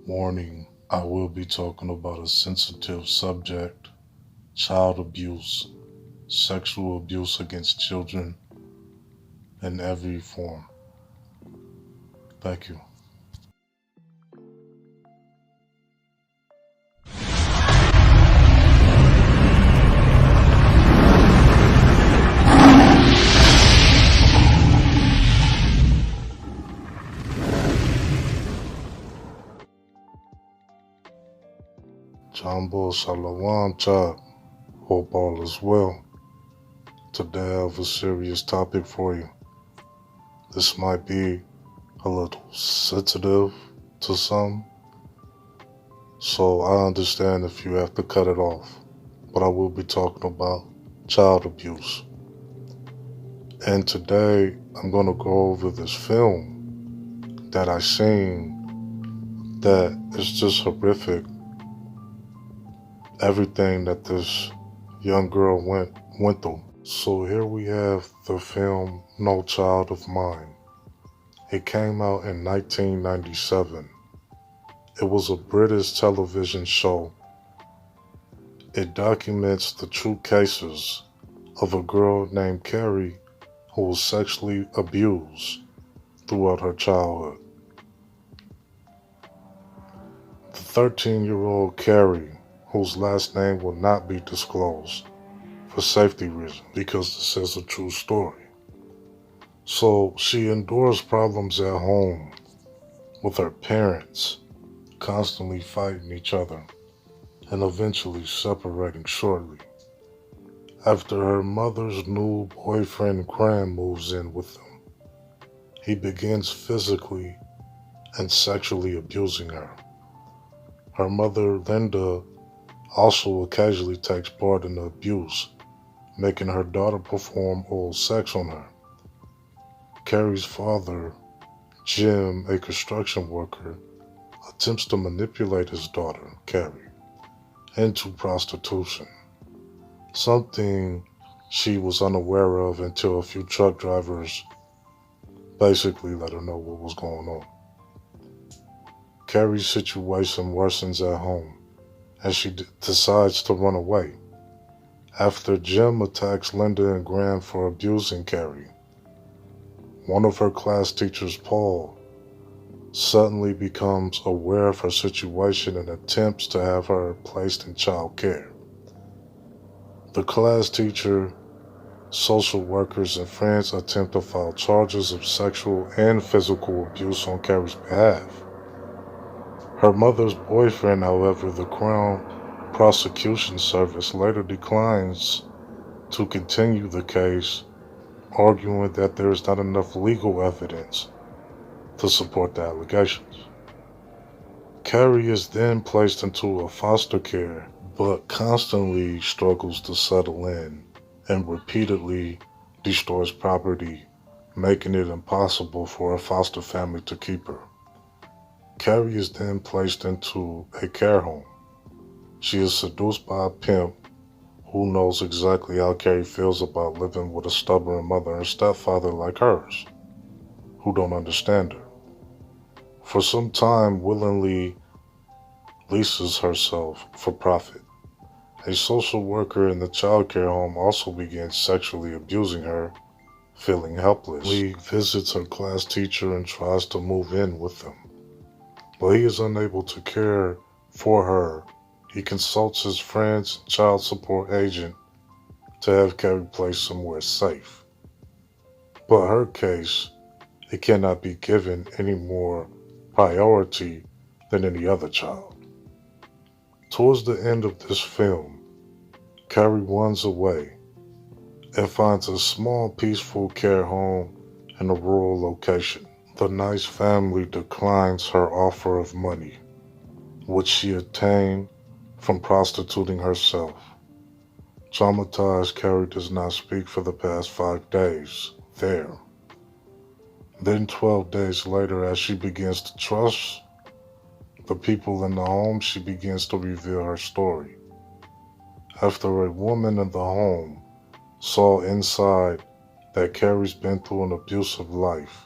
Warning, I will be talking about a sensitive subject, child abuse, sexual abuse against children in every form. Thank you. Jambo Shalom Chad. Hope all is well. Today I have a serious topic for you. This might be a little sensitive to some, so I understand if you have to cut it off. But I will be talking about child abuse. And today I'm going to go over this film that I seen that is just horrific. Everything that this young girl went through. So here we have the film No Child of Mine. It came out in 1997. It was a British television show. It documents the true cases of a girl named Carrie who was sexually abused throughout her childhood. The 13-year-old Carrie, whose last name will not be disclosed for safety reasons because this is a true story. So she endures problems at home with her parents constantly fighting each other and eventually separating shortly. After her mother's new boyfriend Graham moves in with them, he begins physically and sexually abusing her. Her mother Linda also occasionally takes part in the abuse, making her daughter perform oral sex on her. Carrie's father, Jim, a construction worker, attempts to manipulate his daughter, Carrie, into prostitution, something she was unaware of until a few truck drivers basically let her know what was going on. Carrie's situation worsens at home as she decides to run away. After Jim attacks Linda and Graham for abusing Carrie, one of her class teachers, Paul, suddenly becomes aware of her situation and attempts to have her placed in child care. The class teacher, social workers, and friends attempt to file charges of sexual and physical abuse on Carrie's behalf. Her mother's boyfriend, however, the Crown Prosecution Service, later declines to continue the case, arguing that there is not enough legal evidence to support the allegations. Carrie is then placed into a foster care, but constantly struggles to settle in and repeatedly destroys property, making it impossible for a foster family to keep her. Carrie is then placed into a care home. She is seduced by a pimp who knows exactly how Carrie feels about living with a stubborn mother and stepfather like hers, who don't understand her. For some time, willingly leases herself for profit. A social worker in the child care home also begins sexually abusing her, feeling helpless. Lee visits her class teacher and tries to move in with them, but he is unable to care for her. He consults his friends and child support agent to have Carrie placed somewhere safe. But her case, it cannot be given any more priority than any other child. Towards the end of this film, Carrie runs away and finds a small peaceful care home in a rural location. The nice family declines her offer of money, which she obtained from prostituting herself. Traumatized, Carrie does not speak for the past 5 days there. Then 12 days later, as she begins to trust the people in the home, she begins to reveal her story. After a woman in the home saw inside that Carrie's been through an abusive life,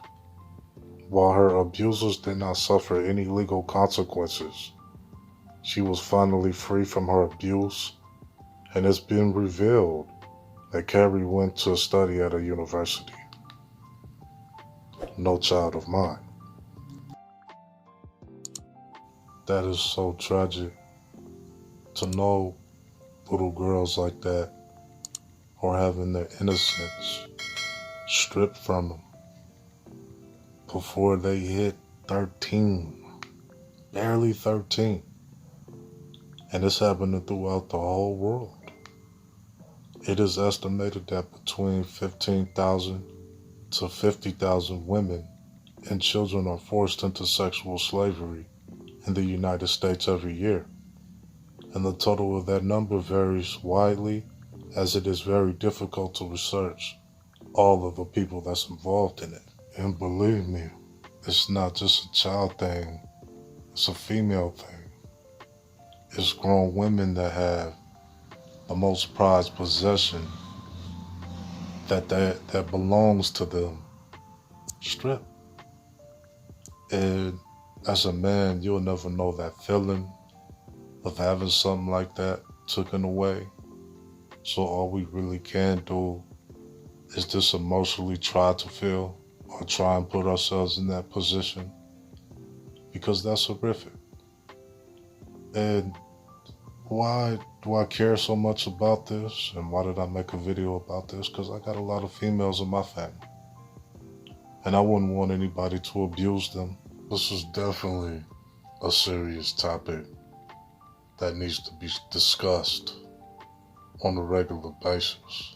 While her abusers did not suffer any legal consequences, she was finally free from her abuse, and it's been revealed that Carrie went to study at a university. No child of mine. That is so tragic to know little girls like that are having their innocence stripped from them before they hit 13. Barely 13. And it's happening throughout the whole world. It is estimated that between 15,000 to 50,000 women and children are forced into sexual slavery in the United States every year. And the total of that number varies widely, as it is very difficult to research all of the people that's involved in it. And believe me, it's not just a child thing, it's a female thing. It's grown women that have the most prized possession that belongs to them stripped. And as a man, you'll never know that feeling of having something like that taken away. So all we really can do is just emotionally try to feel or try and put ourselves in that position, because that's horrific. And why do I care so much about this, and why did I make a video about this? Because I got a lot of females in my family, and I wouldn't want anybody to abuse them. This is definitely a serious topic that needs to be discussed on a regular basis.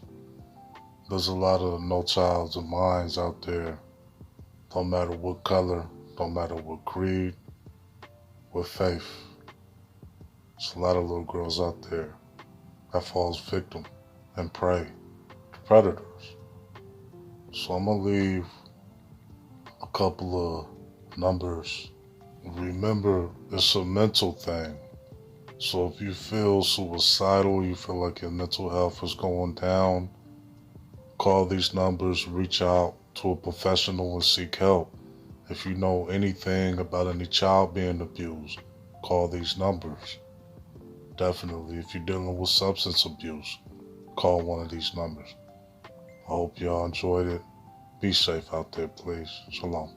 There's a lot of no childs of mines out there, don't matter what color, don't matter what creed, what faith. There's a lot of little girls out there that falls victim and prey to predators. So I'm gonna leave a couple of numbers. Remember, it's a mental thing. So if you feel suicidal, you feel like your mental health is going down, call these numbers, reach out to a professional and seek help. If you know anything about any child being abused, call these numbers. Definitely, if you're dealing with substance abuse, call one of these numbers. I hope y'all enjoyed it. Be safe out there, please. Shalom.